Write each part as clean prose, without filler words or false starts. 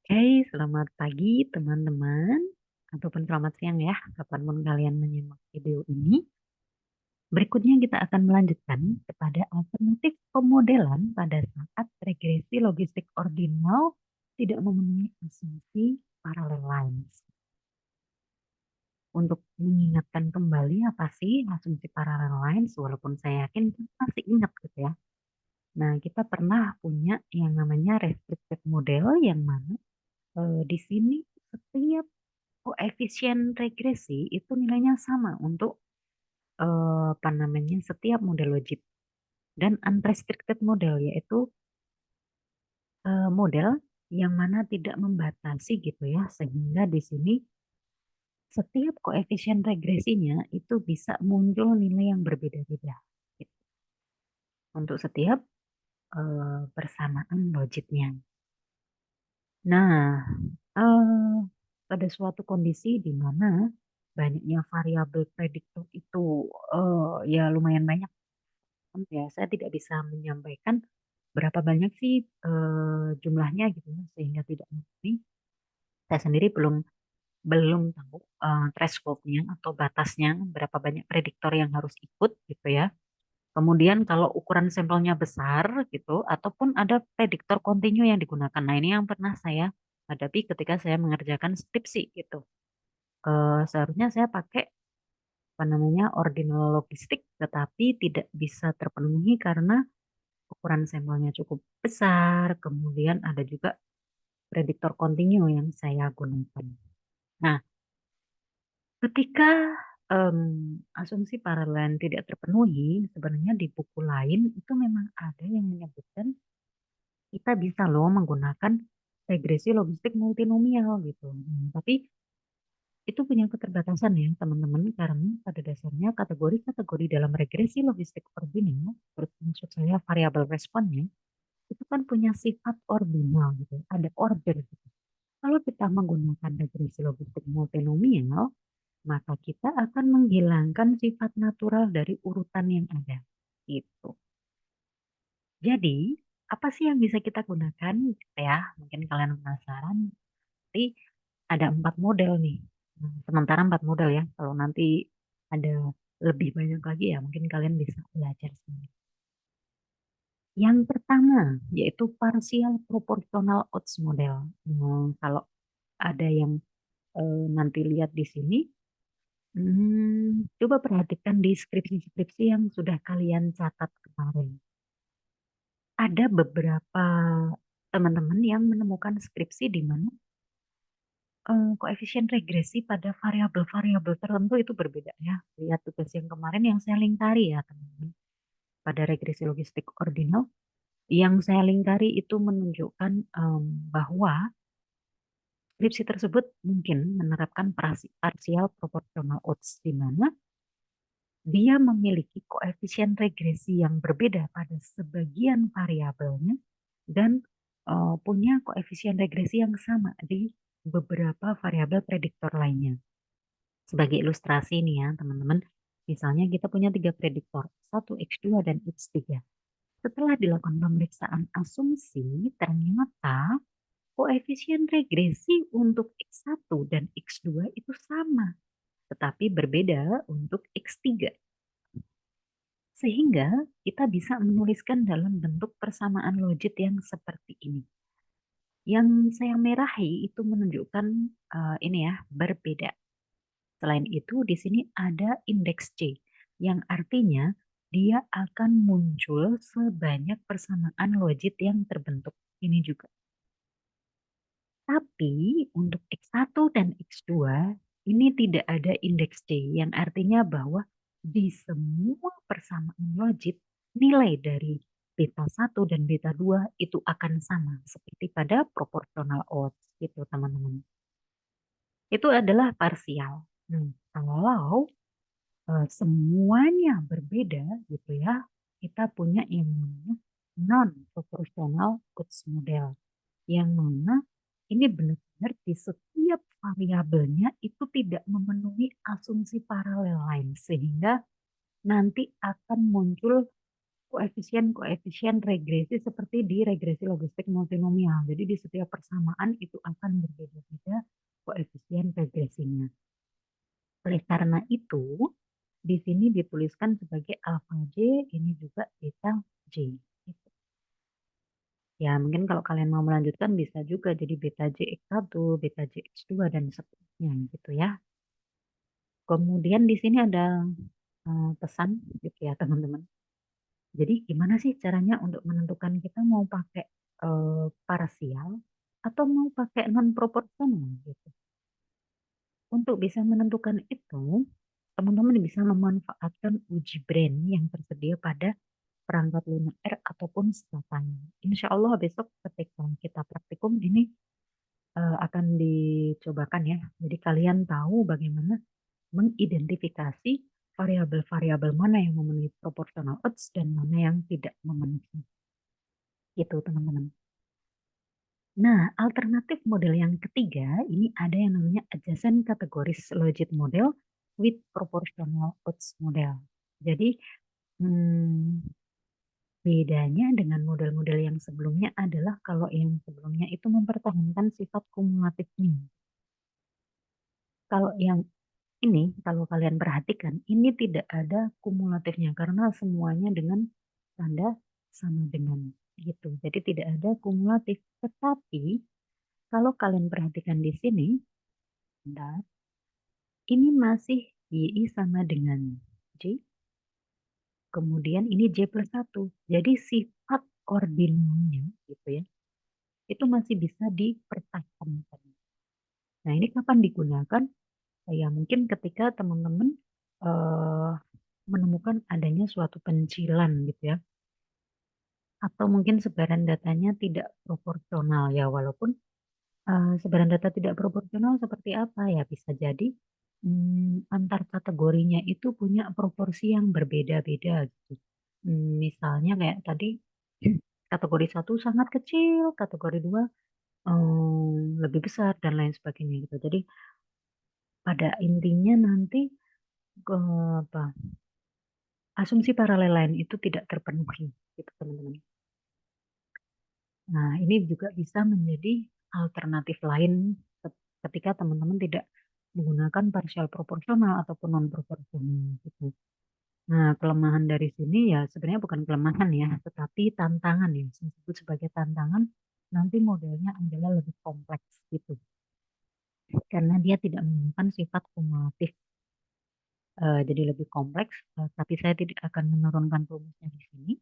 Oke, selamat pagi teman-teman, ataupun selamat siang ya, kapanpun kalian menyimak video ini. Berikutnya kita akan melanjutkan kepada alternatif pemodelan pada saat regresi logistik ordinal tidak memenuhi asumsi parallel lines. Untuk mengingatkan kembali apa sih asumsi parallel lines, walaupun saya yakin kita masih ingat gitu ya. Nah, kita pernah punya yang namanya restricted model yang mana di sini setiap koefisien regresi itu nilainya sama untuk apa namanya setiap model wajib dan unrestricted model yaitu model yang mana tidak membatasi gitu ya sehingga di sini setiap koefisien regresinya itu bisa muncul nilai yang berbeda-beda gitu, untuk setiap persamaan logiknya. Nah, eh, pada suatu kondisi di mana banyaknya variabel prediktor itu ya lumayan banyak ya, saya tidak bisa menyampaikan berapa banyak sih jumlahnya gitu ya, sehingga tidak mengerti. Saya sendiri belum belum tahu thresholdnya atau batasnya berapa banyak prediktor yang harus ikut gitu ya. Kemudian kalau ukuran sampelnya besar gitu, ataupun ada prediktor kontinu yang digunakan. Nah ini yang pernah saya hadapi ketika saya mengerjakan skripsi gitu. Seharusnya saya pakai apa namanya ordinal logistik, tetapi tidak bisa terpenuhi karena ukuran sampelnya cukup besar, kemudian ada juga prediktor kontinu yang saya gunakan. Nah, ketika em, asumsi paralel tidak terpenuhi, sebenarnya di buku lain itu memang ada yang menyebutkan kita bisa loh menggunakan regresi logistik multinomial gitu. Tapi itu punya keterbatasan ya teman-teman, karena pada dasarnya kategori-kategori dalam regresi logistik ordinal, maksud saya variabel responnya, itu kan punya sifat ordinal gitu, ada order gitu. Kalau kita menggunakan regresi logistik multinomial, maka kita akan menghilangkan sifat natural dari urutan yang ada. Gitu. Jadi, apa sih yang bisa kita gunakan gitu ya? Mungkin kalian penasaran, tapi ada 4 model nih. Sementara 4 model ya. Kalau nanti ada lebih banyak lagi ya, mungkin kalian bisa belajar sendiri. Yang pertama, yaitu partial proportional odds model. Kalau ada yang nanti lihat di sini, coba perhatikan di skripsi-skripsi yang sudah kalian catat kemarin. Ada beberapa teman-teman yang menemukan skripsi di mana koefisien regresi pada variabel-variabel tertentu itu berbeda ya. Lihat tugas yang kemarin yang saya lingkari ya teman-teman. Pada regresi logistik ordinal, yang saya lingkari itu menunjukkan bahwa skripsi tersebut mungkin menerapkan partial proportional odds di mana dia memiliki koefisien regresi yang berbeda pada sebagian variabelnya dan punya koefisien regresi yang sama di beberapa variabel prediktor lainnya. Sebagai ilustrasi nih ya teman-teman, misalnya kita punya 3 prediktor, 1, X2, dan X3. Setelah dilakukan pemeriksaan asumsi, ternyata koefisien regresi untuk X1 dan X2 itu sama, tetapi berbeda untuk X3. Sehingga kita bisa menuliskan dalam bentuk persamaan logit yang seperti ini. Yang saya merahi itu menunjukkan ini ya, berbeda. Selain itu, di sini ada indeks C, yang artinya dia akan muncul sebanyak persamaan logit yang terbentuk. Ini juga. Tapi untuk X1 dan X2 ini tidak ada indeks C, yang artinya bahwa di semua persamaan logit nilai dari beta 1 dan beta 2 itu akan sama seperti pada proportional odds gitu teman-teman. Itu adalah parsial. Kalau semuanya berbeda gitu ya, kita punya yang namanya non proportional odds model, yang mana ini benar-benar di setiap variabelnya itu tidak memenuhi asumsi paralel lain sehingga nanti akan muncul koefisien regresi seperti di regresi logistik multinomial. Jadi di setiap persamaan itu akan berbeda-beda koefisien regresinya. Oleh karena itu, di sini dituliskan sebagai alfa J, ini juga beta J. Gitu. Ya, mungkin kalau kalian mau melanjutkan bisa juga jadi beta J X1, beta J X2, dan seterusnya gitu ya. Kemudian di sini ada pesan gitu ya teman-teman. Jadi gimana sih caranya untuk menentukan kita mau pakai parsial atau mau pakai non proporsional gitu. Untuk bisa menentukan itu, teman-teman bisa memanfaatkan uji brain yang tersedia pada perangkat lunak R ataupun statanya. Insya Allah besok ketika kita praktikum ini akan dicobakan ya. Jadi kalian tahu bagaimana mengidentifikasi variabel-variabel mana yang memenuhi proportional odds dan mana yang tidak memenuhi. Gitu teman-teman. Nah, alternatif model yang ketiga ini ada yang namanya adjacent categories logit model with proportional odds model. Jadi bedanya dengan model-model yang sebelumnya adalah kalau yang sebelumnya itu mempertahankan sifat kumulatifnya. Kalau yang ini, kalau kalian perhatikan, ini tidak ada kumulatifnya karena semuanya dengan tanda sama dengan gitu. Jadi tidak ada kumulatif. Tetapi kalau kalian perhatikan di sini, bentar, ini masih YI sama dengan J. Kemudian ini J plus 1. Jadi sifat ordinalnya gitu ya, itu masih bisa dipertahankan. Nah ini kapan digunakan? Ya mungkin ketika teman-teman eh, menemukan adanya suatu pencilan gitu ya. Atau mungkin sebaran datanya tidak proporsional ya. Walaupun sebaran data tidak proporsional seperti apa ya? Bisa jadi antar kategorinya itu punya proporsi yang berbeda-beda gitu. Misalnya kayak tadi kategori satu sangat kecil, kategori dua lebih besar dan lain sebagainya gitu. Jadi pada intinya nanti apa, asumsi paralel lain itu tidak terpenuhi gitu teman-teman. Nah, ini juga bisa menjadi alternatif lain ketika teman-teman tidak menggunakan partial proporsional ataupun non proporsional gitu. Nah, kelemahan dari sini ya sebenarnya bukan kelemahan ya, tetapi tantangan ya. Saya sebut sebagai tantangan nanti modelnya adalah lebih kompleks gitu. Karena dia tidak menggunakan sifat kumulatif. Jadi lebih kompleks, tapi saya tidak akan menurunkan rumusnya di sini.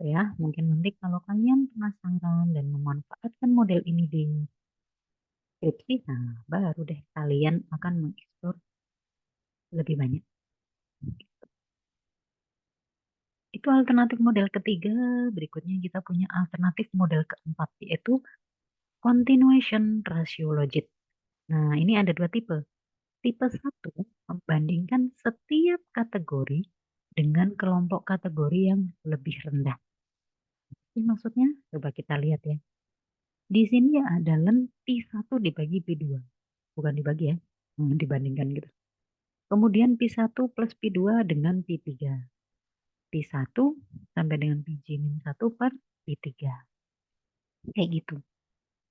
Ya, mungkin nanti kalau kalian penasaran dan memanfaatkan model ini di skripsi, nah baru deh kalian akan mengeksplor lebih banyak. Itu alternatif model ketiga. Berikutnya kita punya alternatif model keempat, yaitu continuation ratio logit. Nah, ini ada dua tipe. Tipe satu membandingkan setiap kategori dengan kelompok kategori yang lebih rendah. Ini maksudnya, coba kita lihat ya. Di sini ya ada len P1 dibagi P2. Bukan dibagi ya, dibandingkan gitu. Kemudian P1 plus P2 dengan P3. P1 sampai dengan PJ-1 per P3. Kayak gitu.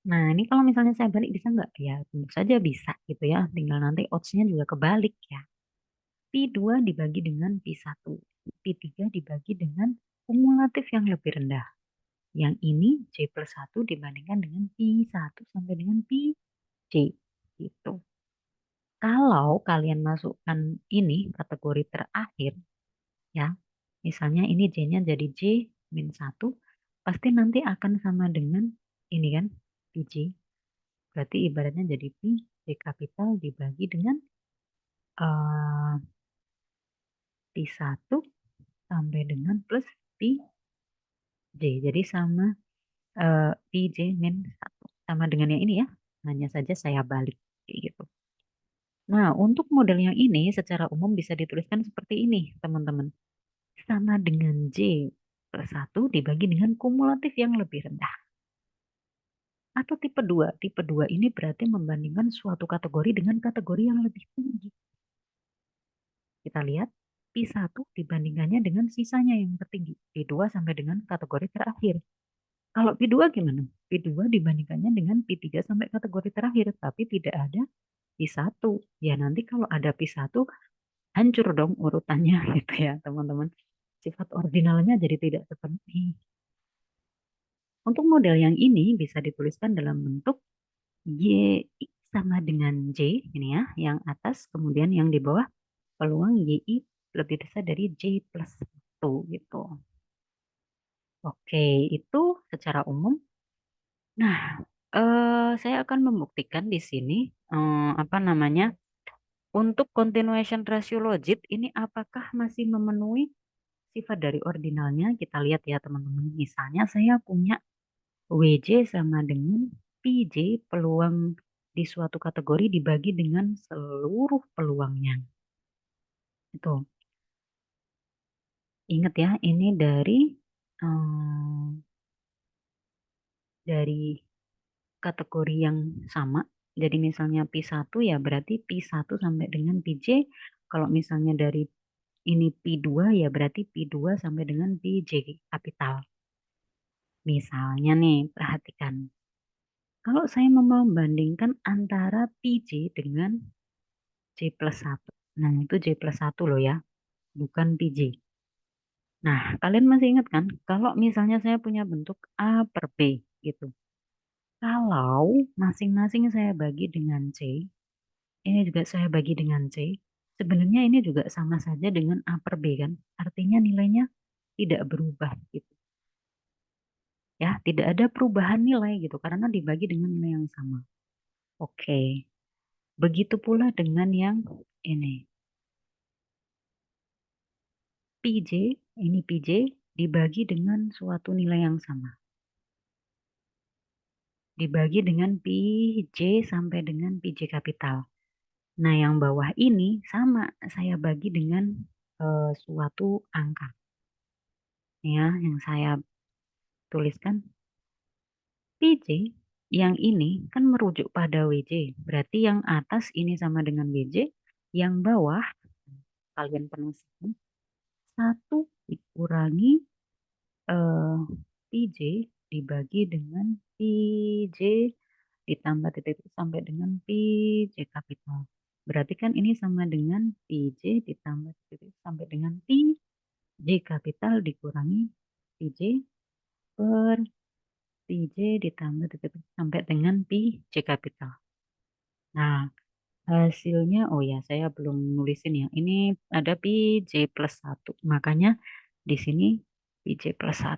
Nah, ini kalau misalnya saya balik bisa nggak? Ya, tentu saja bisa gitu ya. Tinggal nanti odds-nya juga kebalik ya. P2 dibagi dengan P1. P3 dibagi dengan kumulatif yang lebih rendah. Yang ini J plus 1 dibandingkan dengan P1 sampai dengan PJ. Gitu. Kalau kalian masukkan ini kategori terakhir, ya, misalnya ini J-nya jadi J min 1, pasti nanti akan sama dengan ini kan, PJ. Berarti ibaratnya jadi P, J kapital dibagi dengan uh, P1 sampai dengan plus PJ. Jadi sama PJ min 1. Sama dengan yang ini ya, hanya saja saya balik. Kayak gitu. Nah, untuk model yang ini secara umum bisa dituliskan seperti ini, teman-teman. Sama dengan J plus 1 dibagi dengan kumulatif yang lebih rendah. Atau tipe 2. Tipe 2 ini berarti membandingkan suatu kategori dengan kategori yang lebih tinggi. Kita lihat. P1 dibandingkannya dengan sisanya yang tertinggi, P2 sampai dengan kategori terakhir. Kalau P2 gimana? P2 dibandingkannya dengan P3 sampai kategori terakhir, tapi tidak ada P1. Ya nanti kalau ada P1, hancur dong urutannya gitu ya teman-teman. Sifat ordinalnya jadi tidak terpenuhi. Untuk model yang ini bisa dituliskan dalam bentuk Y sama dengan J ini ya, yang atas, kemudian yang di bawah peluang YI lebih besar dari J plus 1 gitu. Oke, itu secara umum. Nah, saya akan membuktikan di sini apa namanya untuk continuation ratio logit ini apakah masih memenuhi sifat dari ordinalnya. Kita lihat ya teman-teman. Misalnya saya punya WJ sama dengan PJ peluang di suatu kategori dibagi dengan seluruh peluangnya. Itu. Ingat ya, ini dari kategori yang sama. Jadi misalnya P1 ya berarti P1 sampai dengan PJ. Kalau misalnya dari ini P2 ya berarti P2 sampai dengan PJ kapital. Misalnya nih, perhatikan. Kalau saya mau membandingkan antara PJ dengan J plus 1. Nah, itu J plus 1 loh ya, bukan PJ. Nah, kalian masih ingat kan? Kalau misalnya saya punya bentuk A per B gitu. Kalau masing-masing saya bagi dengan C, ini juga saya bagi dengan C, sebenarnya ini juga sama saja dengan A per B kan? Artinya nilainya tidak berubah gitu. Ya, tidak ada perubahan nilai gitu karena dibagi dengan nilai yang sama. Oke, begitu pula dengan yang ini. PJ, ini PJ dibagi dengan suatu nilai yang sama. Dibagi dengan PJ sampai dengan PJ kapital. Nah, yang bawah ini sama, saya bagi dengan suatu angka. Ya, yang saya tuliskan PJ yang ini kan merujuk pada WJ. Berarti yang atas ini sama dengan WJ, yang bawah kalian penuliskan satu dikurangi eh, PJ dibagi dengan PJ ditambah titik sampai dengan PJ kapital. Berarti kan ini sama dengan PJ ditambah titik sampai dengan PJ kapital dikurangi PJ per PJ ditambah titik sampai dengan PJ kapital. Nah, hasilnya, oh ya, saya belum nulisin ya. Ini ada PJ plus 1. Makanya di sini PJ plus 1.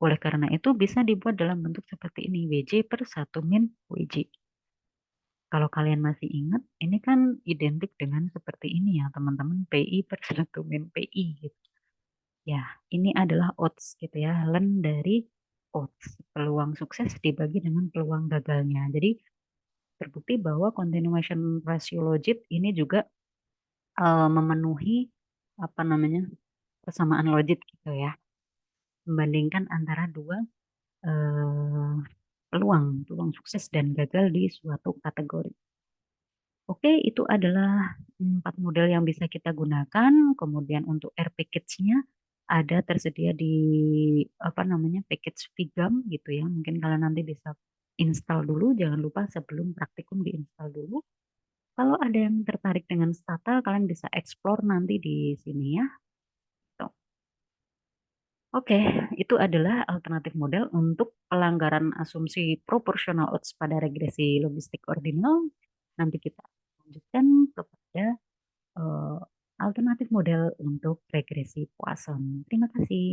Oleh karena itu bisa dibuat dalam bentuk seperti ini. WJ per 1 min WJ. Kalau kalian masih ingat, ini kan identik dengan seperti ini ya teman-teman. PI per 1 min PI gitu. Ya, ini adalah odds gitu ya. Ln dari odds. Peluang sukses dibagi dengan peluang gagalnya. Jadi terbukti bahwa continuation ratio logit ini juga memenuhi apa namanya persamaan logit gitu ya, membandingkan antara dua eh, peluang peluang sukses dan gagal di suatu kategori. Oke, itu adalah 4 model yang bisa kita gunakan. Kemudian untuk R package-nya ada tersedia di apa namanya package Vigam gitu ya. Mungkin kalian nanti bisa install dulu. Jangan lupa sebelum praktikum diinstal dulu. Kalau ada yang tertarik dengan Stata, kalian bisa explore nanti di sini ya. Tuh. Oke, itu adalah alternatif model untuk pelanggaran asumsi proportional odds pada regresi logistik ordinal. Nanti kita lanjutkan kepada eh, alternatif model untuk regresi Poisson. Terima kasih.